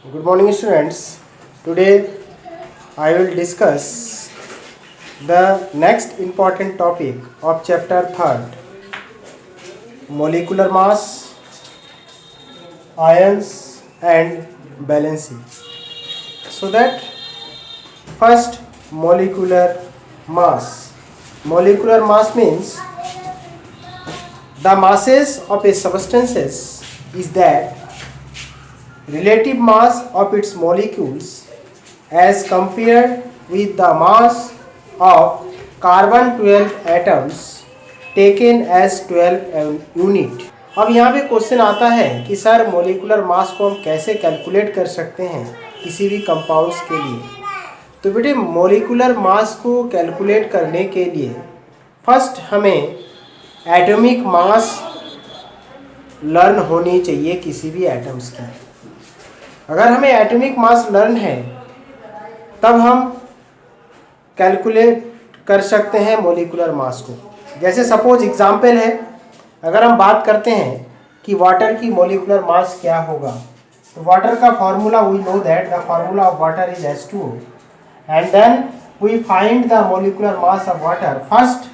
Good morning, students. Today I will discuss the next important topic of chapter 3rd, molecular mass, ions and balancing. So that first, molecular mass. Molecular mass means the masses of a substances is that relative mass of its molecules as compared with the mass of carbon 12 atoms taken as 12 unit. अब यहाँ पे question आता है कि sir molecular mass को हम कैसे calculate कर सकते हैं किसी भी कंपाउंड्स के लिए। तो बेटे मोलिकुलर मास को कैलकुलेट करने के लिए फर्स्ट हमें एटॉमिक मास लर्न होनी चाहिए किसी भी एटम्स की। अगर हमें एटॉमिक मास लर्न है तब हम कैलकुलेट कर सकते हैं मोलिकुलर मास को। जैसे सपोज एग्जांपल है, अगर हम बात करते हैं कि वाटर की मोलिकुलर मास क्या होगा, तो वाटर का formula we know that the formula of water is H2O and then we find the molecular mass of water. First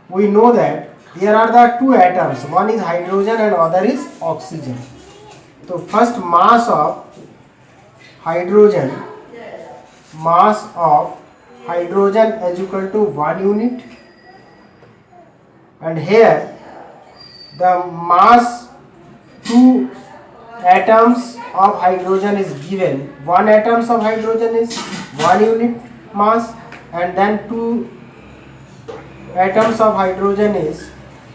we know that there are the two atoms, one is hydrogen and other is oxygen. तो first mass of hydrogen is equal to 1 unit, and here the mass 2 atoms of hydrogen is given. 1 atoms of hydrogen is 1 unit mass, and then 2 atoms of hydrogen is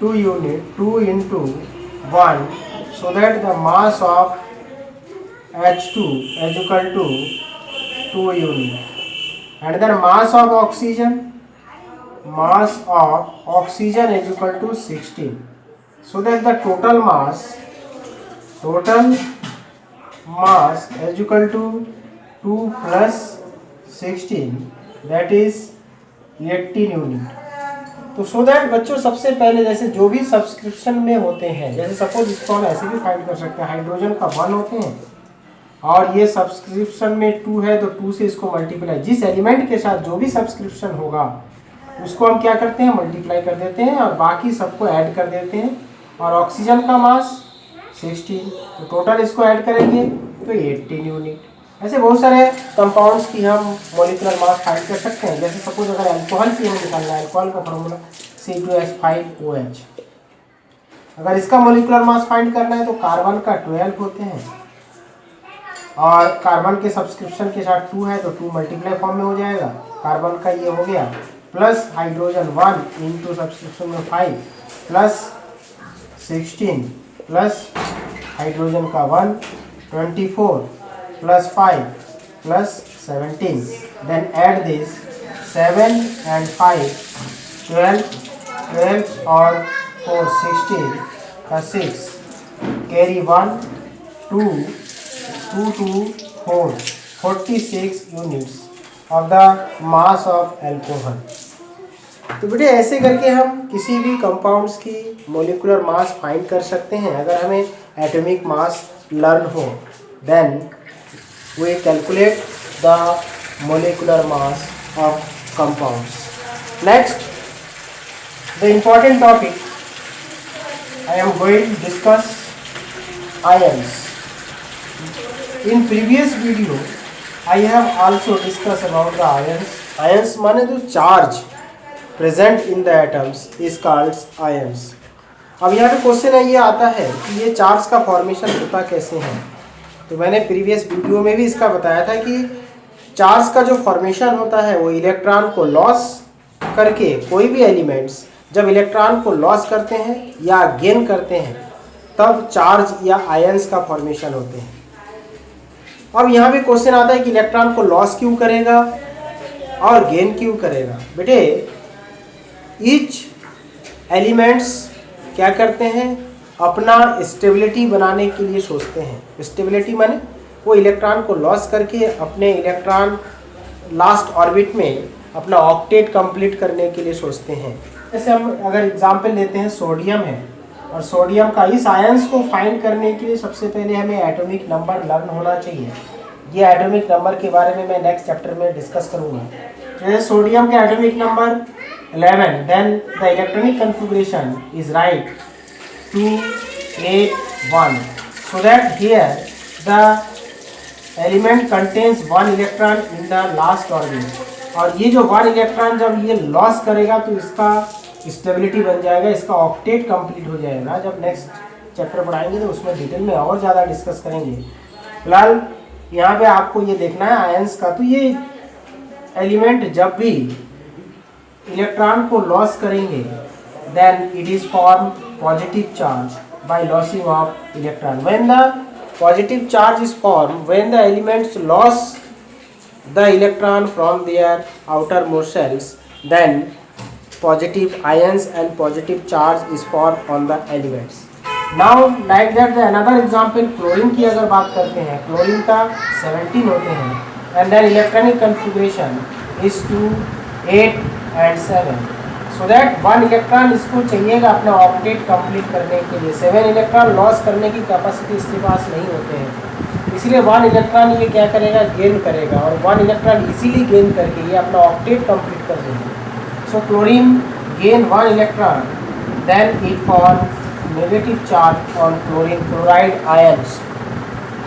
2 unit, 2 into 1, so that the mass of H2 is equal to 2 unit. And then mass of oxygen is equal to 16, so that the total mass is equal to 2 plus 16, that is 18 unit. तो so that बच्चों सबसे पहले जैसे जो भी subscription में होते हैं, जैसे सपोज इसको हम ऐसे भी फाइंड कर सकते हैं, हाइड्रोजन का 1 होते हैं और ये सब्सक्रिप्शन में 2 है, तो 2 से इसको मल्टीप्लाई, जिस एलिमेंट के साथ जो भी सब्सक्रिप्शन होगा उसको हम क्या करते हैं मल्टीप्लाई कर देते हैं और बाकी सबको ऐड कर देते हैं। और ऑक्सीजन का मास 16, तो टोटल इसको ऐड करेंगे तो 18 यूनिट। ऐसे बहुत सारे कंपाउंड्स की हम मोलिकुलर मास फाइंड कर सकते हैं। जैसे सपोज अगर अल्कोहल की हमें निकालना है, अल्कोहल का फॉर्मूला C2H5OH। अगर इसका मोलिकुलर मास फाइंड करना है तो कार्बन का 12 होते हैं और कार्बन के सब्सक्रिप्शन के साथ 2 है तो 2 मल्टीप्लाई फॉर्म में हो जाएगा, कार्बन का ये हो गया, प्लस हाइड्रोजन 1 इंटू सब्सक्रिप्शन में 5 प्लस 16 प्लस हाइड्रोजन का 1 24 plus 5 plus 17, then add this 7 and 5 12 और 4 16 का 6, carry 1 2 2 4 46 units of the mass of alcohol। तो बेटे ऐसे करके हम किसी भी कंपाउंड्स की मोलिकुलर मास फाइंड कर सकते हैं। अगर हमें एटॉमिक मास लर्न हो then we calculate the molecular mass of compounds. Next, the important topic I am going to discuss ions. In previous video I have also discussed about the ions. Ions माने जो charge present in the atoms is called ions. अब यहाँ पे question ये आता है कि ये चार्ज का फॉर्मेशन होता कैसे है। तो मैंने प्रीवियस वीडियो में भी इसका बताया था कि चार्ज का जो फॉर्मेशन होता है वो इलेक्ट्रॉन को लॉस करके, कोई भी एलिमेंट्स जब इलेक्ट्रॉन को लॉस करते हैं या गेन करते हैं तब चार्ज या आयंस का फॉर्मेशन होते हैं। अब यहाँ पे क्वेश्चन आता है कि इलेक्ट्रॉन को लॉस क्यों करेगा और गेन क्यों करेगा। बेटे ईच एलिमेंट्स क्या करते हैं, अपना स्टेबिलिटी बनाने के लिए सोचते हैं। स्टेबिलिटी माने वो इलेक्ट्रॉन को लॉस करके अपने इलेक्ट्रॉन लास्ट ऑर्बिट में अपना ऑक्टेट कंप्लीट करने के लिए सोचते हैं। जैसे हम अगर एग्जांपल लेते हैं, सोडियम है और सोडियम का। इस आयंस को फाइंड करने के लिए सबसे पहले हमें एटॉमिक नंबर लर्न होना चाहिए। ये एटॉमिक नंबर के बारे में मैं नेक्स्ट चैप्टर में डिस्कस करूंगा। जैसे सोडियम का atomic number 11, then the electronic configuration is right 2 8 1, so that here the element contains 1 electron in the last orbit। और ये जो 1 इलेक्ट्रॉन जब ये लॉस करेगा तो इसका स्टेबिलिटी बन जाएगा, इसका ऑक्टेट कंप्लीट हो जाएगा। जब नेक्स्ट चैप्टर पढ़ाएंगे तो उसमें डिटेल में और ज़्यादा डिस्कस करेंगे। फिलहाल यहाँ पे आपको ये देखना है आयंस का। तो ये एलिमेंट जब भी इलेक्ट्रॉन को लॉस करेंगे then it is form positive charge by losing of electron. When the positive charge is form when the elements loss the electron from their outermost shells, then positive ions and positive charge is formed on the elements। Now like that the another example chlorine की अगर बात करते हैं, chlorine का 17 होते हैं and then electronic configuration is 2 8 and 7, so that 1 electron इसको चाहिएगा अपना ऑक्टेट कंप्लीट करने के लिए। 7 इलेक्ट्रॉन लॉस करने की कैपेसिटी इसके पास नहीं होते हैं, इसलिए 1 इलेक्ट्रॉन ये क्या करेगा, गेन करेगा। और 1 इलेक्ट्रॉन इजीली गेन करके ये अपना ऑक्टेट कंप्लीट कर देंगे। So chlorine gain 1 electron, then it form negative charge on chlorine chloride ions,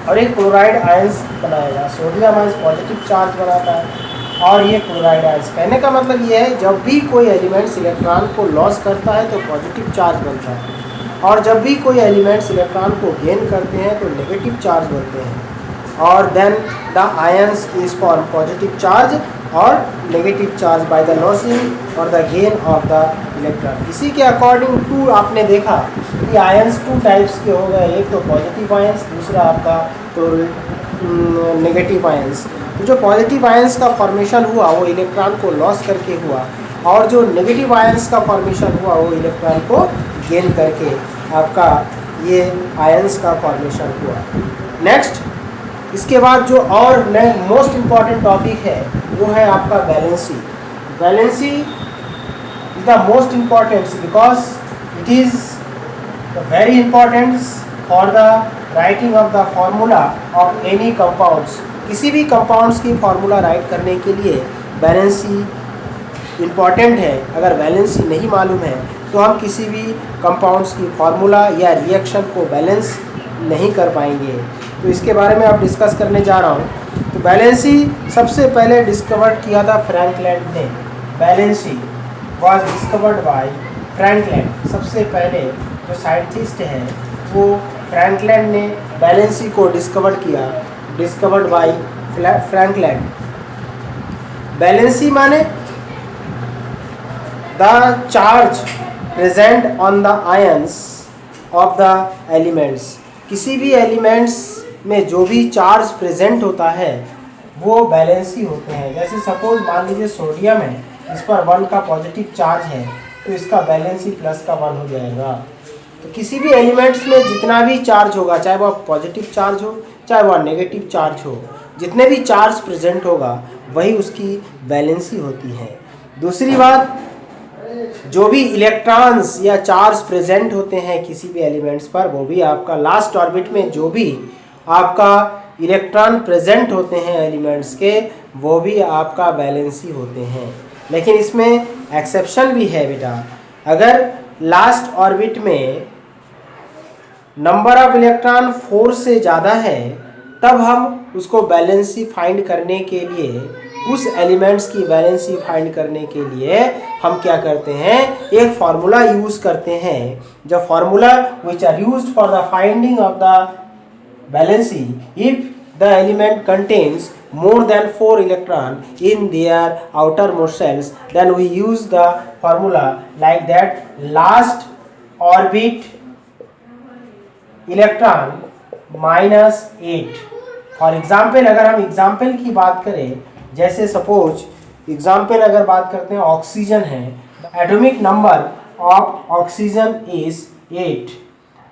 और एक क्लोराइड आयंस बनाएगा। सोडियम आयंस पॉजिटिव चार्ज बनाता है और ये क्लोराइड आयंस। कहने का मतलब ये है जब भी कोई एलिमेंट्स इलेक्ट्रॉन को लॉस करता है तो पॉजिटिव चार्ज बनता है, और जब भी कोई एलिमेंट्स इलेक्ट्रॉन को गेन करते हैं तो नेगेटिव चार्ज बनते हैं। और then the ions is form positive charge और negative charge by the losing और the gain of the electron. इसी के अकॉर्डिंग टू आपने देखा कि आयंस 2 टाइप्स के हो गए, एक तो पॉजिटिव आयंस, दूसरा आपका नेगेटिव आयंस। तो जो पॉजिटिव आयंस का फॉर्मेशन हुआ वो इलेक्ट्रॉन को लॉस करके हुआ, और जो नेगेटिव आयंस का फॉर्मेशन हुआ वो इलेक्ट्रॉन को गेन करके आपका ये आयंस का फॉर्मेशन हुआ। नेक्स्ट इसके बाद जो और मोस्ट इम्पॉर्टेंट टॉपिक है वो है आपका valency. Valency is the most important because it is very important for the writing of the formula of any compounds. किसी भी कंपाउंड्स की फॉर्मूला राइट करने के लिए वैलेंसी इम्पॉर्टेंट है। अगर वैलेंसी नहीं मालूम है तो हम किसी भी कंपाउंड्स की फार्मूला या रिएक्शन को बैलेंस नहीं कर पाएंगे। तो इसके बारे में अब डिस्कस करने जा रहा हूँ। तो बैलेंसी सबसे पहले डिस्कवर्ड किया था फ्रैंकलैंड ने। Valency was discovered by Frankland. सबसे पहले जो साइंटिस्ट है वो फ्रैंकलैंड ने बैलेंसी को डिस्कवर्ड किया, डिस्कवर्ड बाय फ्रैंकलैंड। बैलेंसी माने the charge present on the ions of the elements. किसी भी एलिमेंट्स में जो भी चार्ज प्रेजेंट होता है वो बैलेंसी होते हैं। जैसे सपोज मान लीजिए सोडियम है, इस पर 1 का पॉजिटिव चार्ज है तो इसका बैलेंसी प्लस का 1 हो जाएगा। तो किसी भी एलिमेंट्स में जितना भी चार्ज होगा, चाहे वह पॉजिटिव चार्ज हो चाहे वह नेगेटिव चार्ज हो, जितने भी चार्ज प्रेजेंट होगा वही उसकी बैलेंसी होती है। दूसरी बात, जो भी इलेक्ट्रॉन्स या चार्ज प्रेजेंट होते हैं किसी भी एलिमेंट्स पर, वो भी आपका लास्ट ऑर्बिट में जो भी आपका इलेक्ट्रॉन प्रेजेंट होते हैं एलिमेंट्स के, वो भी आपका बैलेंसी होते हैं। लेकिन इसमें एक्सेप्शन भी है बेटा। अगर लास्ट ऑर्बिट में नंबर ऑफ इलेक्ट्रॉन 4 से ज़्यादा है तब हम उसको बैलेंसी फाइंड करने के लिए, उस एलिमेंट्स की बैलेंसी फाइंड करने के लिए हम क्या करते हैं, एक फार्मूला यूज करते हैं। जो formula which are used for the finding of the valency, if the element contains more than 4 electron in their outermost shells, then we use the formula like that, last orbit electron minus 8। For example अगर हम example की बात करें, जैसे suppose example अगर बात करते हैं ऑक्सीजन है, atomic number of oxygen is 8।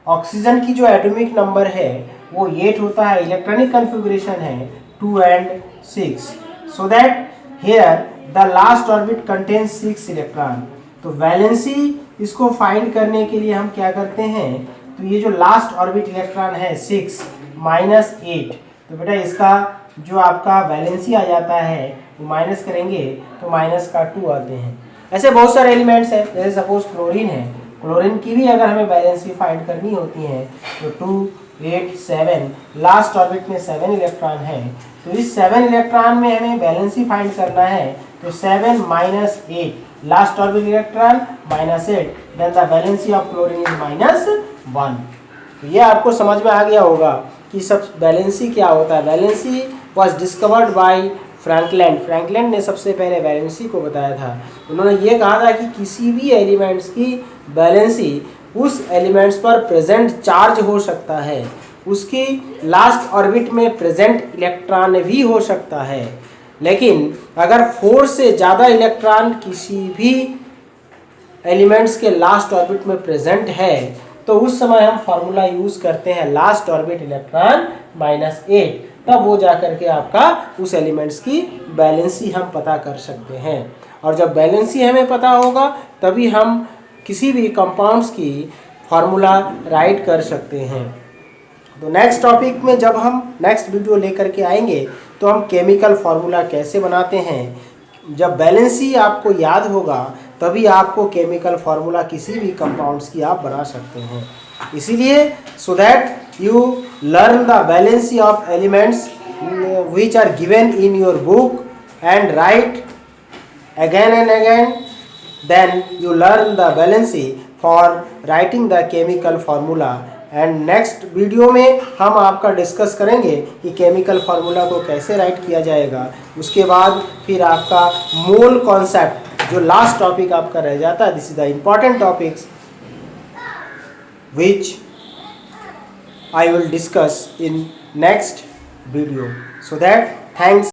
Oxygen की जो एटॉमिक नंबर है वो 8 होता है। इलेक्ट्रॉनिक कन्फिगरेशन है 2 and 6, so that here the last orbit contains 6 electron। तो वैलेंसी इसको फाइंड करने के लिए हम क्या करते हैं, तो ये जो लास्ट ऑर्बिट इलेक्ट्रॉन है 6 माइनस 8, तो बेटा इसका जो आपका वैलेंसी आ जाता है वो माइनस करेंगे तो माइनस का 2 आते हैं। ऐसे बहुत सारे एलिमेंट्स हैं, जैसे सपोज क्लोरीन है, क्लोरीन की भी अगर हमें वैलेंसी फाइंड करनी होती है तो 2, 8, 7, लास्ट ऑर्बिट में 7 इलेक्ट्रॉन है, तो इस 7 इलेक्ट्रॉन में हमें वैलेंसी फाइंड करना है, तो 7 minus 8 last orbit electron minus 8, then the valency of chlorine is minus 1। तो ये आपको समझ में आ गया होगा कि सब वैलेंसी क्या होता है। Valency was discovered by Frankland, Frankland ने सबसे पहले वैलेंसी को बताया था। उन्होंने ये कहा था कि किसी भी एलिमेंट्स की वैलेंसी उस एलिमेंट्स पर प्रेजेंट चार्ज हो सकता है, उसकी लास्ट ऑर्बिट में प्रेजेंट इलेक्ट्रॉन भी हो सकता है, लेकिन अगर 4 से ज़्यादा इलेक्ट्रॉन किसी भी एलिमेंट्स के लास्ट ऑर्बिट में प्रेजेंट है तो उस समय हम फार्मूला यूज करते हैं लास्ट ऑर्बिट इलेक्ट्रॉन माइनस 8, तब वो जाकर के आपका उस एलिमेंट्स की वैलेंसी हम पता कर सकते हैं। और जब वैलेंसी हमें पता होगा तभी हम किसी भी कंपाउंड्स की फार्मूला राइट कर सकते हैं। तो नेक्स्ट टॉपिक में जब हम नेक्स्ट वीडियो लेकर के आएंगे तो हम केमिकल फार्मूला कैसे बनाते हैं। जब वैलेंसी आपको याद होगा तभी आपको केमिकल फार्मूला किसी भी कंपाउंड्स की आप बना सकते हैं। इसीलिए so that you learn the valency of elements which are given in your book and write again and again, then you learn the valency for writing the chemical formula। And next video में हम आपका discuss करेंगे कि chemical formula को कैसे right किया जाएगा। उसके बाद फिर आपका मोल कॉन्सेप्ट जो लास्ट टॉपिक आपका रह जाता है, this is the important topics which I will discuss in next video. So that thanks.